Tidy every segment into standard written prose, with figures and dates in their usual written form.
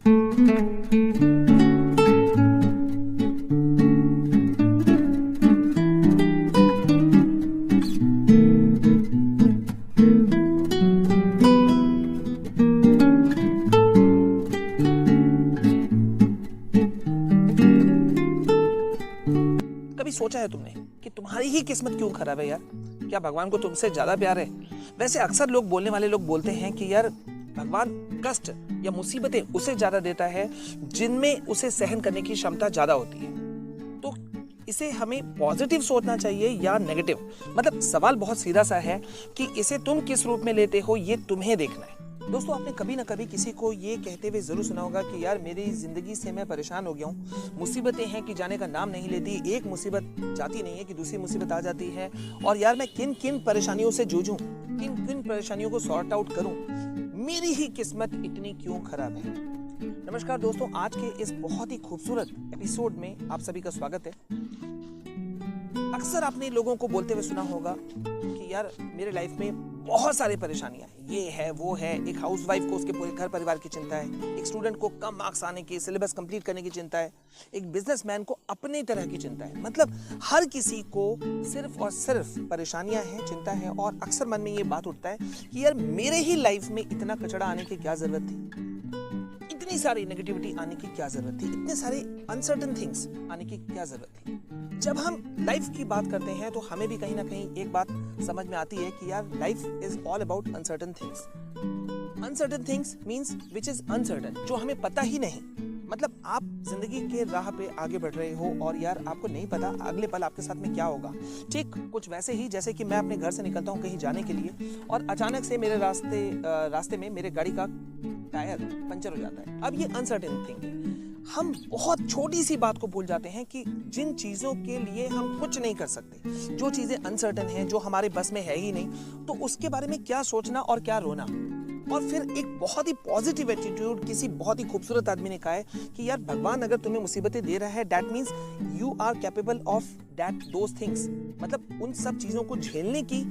कभी सोचा है तुमने कि तुम्हारी ही किस्मत क्यों खराब है यार? क्या भगवान को तुमसे ज्यादा प्यार है? वैसे अक्सर लोग बोलने वाले लोग बोलते हैं कि यार भगवान कष्ट या मुसीबतें उसे ज्यादा देता है जिनमें उसे सहन करने की क्षमता ज्यादा होती है। तो इसे हमें पॉजिटिव सोचना चाहिए या नेगेटिव? मतलब सवाल बहुत सीधा सा है कि इसे तुम किस रूप में लेते हो ये तुम्हें देखना है। दोस्तों, आपने कभी ना कभी किसी को ये कहते हुए जरूर सुना होगा कि यार मेरी जिंदगी से मैं परेशान हो गया हूँ, मुसीबतें हैं कि जाने का नाम नहीं लेती, एक मुसीबत जाती नहीं है कि दूसरी मुसीबत आ जाती है, और यार मैं किन किन परेशानियों से जूझूं, किन किन परेशानियों को सॉर्ट आउट करूं, मेरी ही किस्मत इतनी क्यों खराब है। नमस्कार दोस्तों, आज के इस बहुत ही खूबसूरत एपिसोड में आप सभी का स्वागत है। अक्सर आपने लोगों को बोलते हुए सुना होगा कि यार मेरे लाइफ में बहुत सारी परेशानियां हैं, ये है वो है। एक हाउसवाइफ को उसके पूरे घर परिवार की चिंता है, एक स्टूडेंट को कम मार्क्स आने की, सिलेबस कंप्लीट करने की चिंता है, एक बिजनेसमैन को अपनी तरह की चिंता है। मतलब हर किसी को सिर्फ और सिर्फ परेशानियां हैं, चिंता है, और अक्सर मन में ये बात उठता है कि यार मेरे ही लाइफ में इतना कचरा आने की क्या जरूरत थी, इतनी सारी नेगेटिविटी आने की क्या जरूरत थी, इतने सारे अनसर्टेन थिंग्स आने की क्या जरूरत थी। जब हम लाइफ की बात करते हैं तो हमें भी कहीं ना कहीं एक बात समझ में आती है कि यार life is all about uncertain things. Uncertain things means which is uncertain, जो हमें पता ही नहीं। मतलब आप जिंदगी के राह पे आगे बढ़ रहे हो और यार आपको नहीं पता अगले पल आपके साथ में क्या होगा। ठीक कुछ वैसे ही जैसे कि मैं अपने घर से निकलता हूँ कहीं जाने के लिए और अचानक से मेरे रास्ते में मेरे गाड़ी का टायर पंचर हो जाता है। अब ये अनसर्टेन थिंग है। हम बहुत छोटी सी बात को भूल जाते हैं कि जिन चीजों के लिए हम कुछ नहीं कर सकते, जो चीजें अनसर्टेन हैं, जो हमारे बस में है ही नहीं, तो उसके बारे में क्या सोचना और क्या रोना। और फिर एक बहुत ही पॉजिटिव एटीट्यूड किसी बहुत ही खूबसूरत आदमी ने कहा है कि यार भगवान अगर तुम्हें मुसीबतें दे रहा है, that means you are capable of that those things. मतलब उन सब चीजों को झेलने की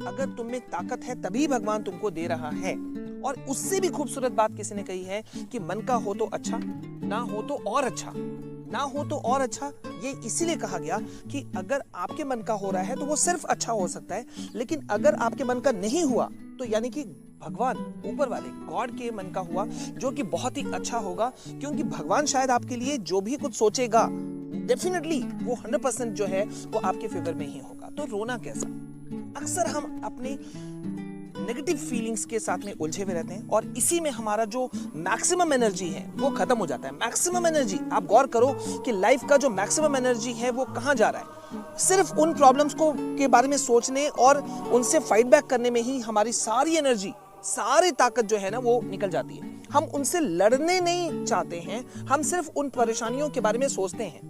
अगर तुम में ताकत है तभी भगवान तुमको दे रहा है। और उससे भी खूबसूरत बात किसी ने कही है कि मन का हो तो अच्छा, ना हो तो और अच्छा, ना हो तो और अच्छा। ये इसीलिए कहा गया कि अगर आपके मन का हो रहा है तो वो सिर्फ अच्छा हो सकता है, लेकिन अगर आपके मन का नहीं हुआ तो यानी कि भगवान ऊपर वाले गॉड के मन का हुआ, जो कि बहुत ही अच्छा होगा, क्योंकि भगवान शायद आपके लिए जो भी कुछ सोचेगा डेफिनेटली वो 100% जो है वो आपके फेवर में ही होगा। तो रोना कैसा? अक्सर हम अपने नेगेटिव फीलिंग्स के साथ में उलझे हुए रहते हैं और इसी में हमारा जो मैक्सिमम एनर्जी है वो खत्म हो जाता है। मैक्सिमम एनर्जी, आप गौर करो कि लाइफ का जो मैक्सिमम एनर्जी है वो कहाँ जा रहा है? सिर्फ उन प्रॉब्लम्स को के बारे में सोचने और उनसे फाइट बैक करने में ही हमारी सारी एनर्जी, सारी ताकत जो है ना वो निकल जाती है। हम उनसे लड़ने नहीं चाहते हैं, हम सिर्फ उन परेशानियों के बारे में सोचते हैं।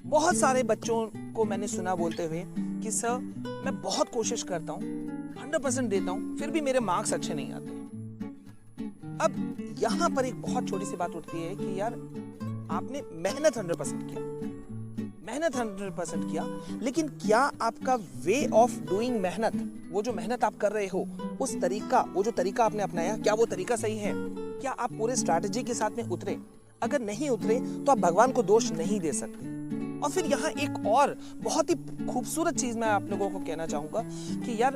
बहुत सारे बच्चों को मैंने सुना बोलते हुए कि सर मैं बहुत कोशिश करता हूँ, 100% देता हूँ, फिर भी मेरे मार्क्स अच्छे नहीं आते। अब यहाँ पर एक बहुत छोटी सी बात उठती है कि यार आपने मेहनत 100% किया, लेकिन क्या आपका वे ऑफ डूइंग मेहनत, वो जो मेहनत आप कर रहे हो, उस तरीका, वो जो तरीका आपने अपनाया, क्या वो तरीका सही है? क्या आप पूरे स्ट्रैटेजी के साथ में उतरे? अगर नहीं उतरे तो आप भगवान को दोष नहीं दे सकते। और फिर यहाँ एक और बहुत ही खूबसूरत चीज मैं आप लोगों को कहना चाहूंगा कि यार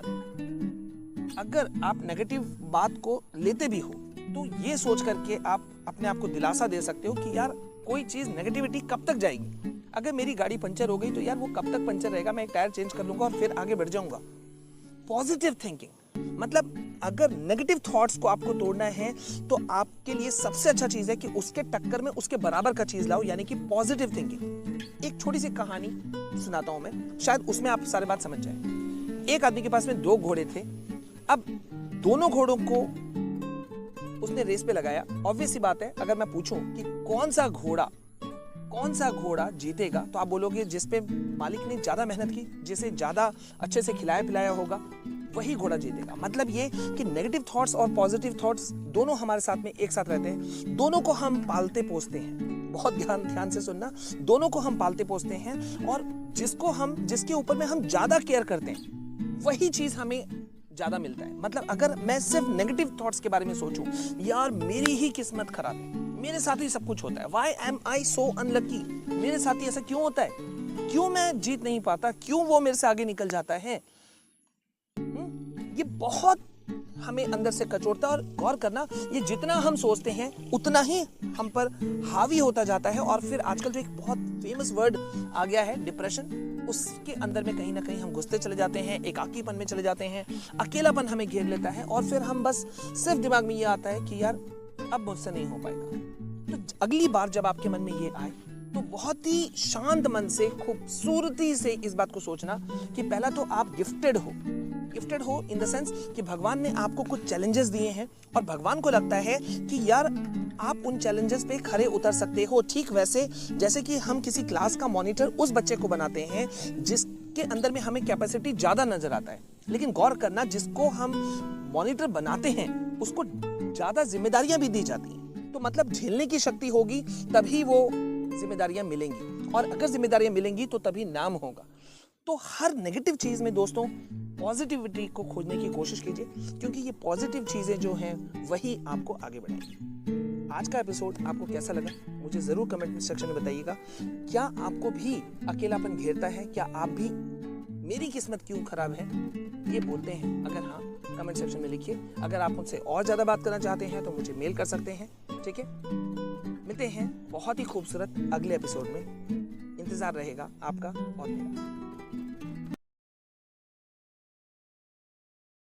अगर आप नेगेटिव बात को लेते भी हो तो ये सोच करके आप अपने आप को दिलासा दे सकते हो कि यार कोई चीज नेगेटिविटी कब तक जाएगी। अगर मेरी गाड़ी पंचर हो गई तो यार वो कब तक पंचर रहेगा, मैं एक टायर चेंज कर लूंगा और फिर आगे बढ़ जाऊंगा। पॉजिटिव थिंकिंग, मतलब अगर नेगेटिव थॉट्स को आपको तोड़ना है तो आपके लिए सबसे अच्छा चीज है कि उसके टक्कर में उसके बराबर का चीज लाओ, यानी कि पॉजिटिव थिंकिंग। एक छोटी सी कहानी सुनाता हूं मैं, शायद उसमें आप सारी बात समझ जाए। एक आदमी के पास में 2 घोड़े थे। अब दोनों घोड़ों को उसने रेस पे लगाया। ऑब्वियस सी बात है, अगर मैं पूछूं कि कौन सा घोड़ा जीतेगा, तो आप बोलोगे जिस पे मालिक ने ज्यादा मेहनत की, जिसे ज्यादा अच्छे से खिलाया पिलाया होगा, वही घोड़ा जीतेगा। मतलब ये कि नेगेटिव थॉट्स और पॉजिटिव थॉट्स दोनों हमारे साथ में एक साथ रहते हैं। दोनों को हम पालते पोसते हैं। बहुत ध्यान से सुनना, दोनों को हम पालते पोसते हैं और जिसके ऊपर में हम ज्यादा केयर करते हैं, वही चीज हमें ज्यादा मिलता है। मतलब अगर मैं सिर्फ नेगेटिव थॉट्स के बारे में सोचूं, यार मेरी ही किस्मत खराब है, मेरे साथ ही सब कुछ होता है, why am I so unlucky, मेरे साथ ही ऐसा क्यों होता है, क्यों मैं जीत नहीं पाता, क्यों वो मेरे से आगे निकल जाता है, ये बहुत हमें अंदर से कचोटता है। और गौर करना, ये जितना हम सोचते हैं उतना ही हम पर हावी होता जाता है। और फिर आजकल जो एक बहुत फेमस वर्ड आ गया है डिप्रेशन, उसके अंदर में कहीं ना कहीं हम घुसते चले जाते हैं, एकाकीपन में चले जाते हैं, अकेलापन हमें घेर लेता है और फिर हम बस सिर्फ दिमाग में ये आता है कि यार अब मुझसे नहीं हो पाएगा। तो अगली बार जब आपके मन में ये आए तो बहुत ही शांत मन से, खूबसूरती से इस बात को सोचना कि पहला तो आप गिफ्टेड हो इन द सेंस कि भगवान ने आपको कुछ चैलेंजेस दिए हैं और भगवान को लगता है कि यार आप उन चैलेंजेस पे खरे उतर सकते हो। ठीक वैसे जैसे कि हम किसी क्लास का मॉनिटर उस बच्चे को बनाते हैं जिसके अंदर में हमें कैपेसिटी ज्यादा नजर आता है, लेकिन गौर करना जिसको हम मॉनिटर बनाते हैं उसको ज्यादा जिम्मेदारियां भी दी जाती हैं। तो मतलब झेलने की शक्ति होगी तभी वो जिम्मेदारियां मिलेंगी, और अगर जिम्मेदारियां मिलेंगी तो तभी नाम होगा। तो हर नेगेटिव चीज में दोस्तों पॉजिटिविटी को खोजने की कोशिश कीजिए, क्योंकि ये पॉजिटिव चीजें जो हैं वही आपको आगे बढ़ाएंगी। आज का एपिसोड आपको कैसा लगा मुझे जरूर कमेंट सेक्शन में बताइएगा। क्या आपको भी अकेलापन घेरता है? क्या आप भी मेरी किस्मत क्यों खराब है ये बोलते हैं? अगर हाँ, कमेंट सेक्शन में लिखिए। अगर आप मुझसे और ज्यादा बात करना चाहते हैं तो मुझे मेल कर सकते हैं। ठीक है, मिलते हैं बहुत ही खूबसूरत अगले एपिसोड में। इंतजार रहेगा आपका और मेरा।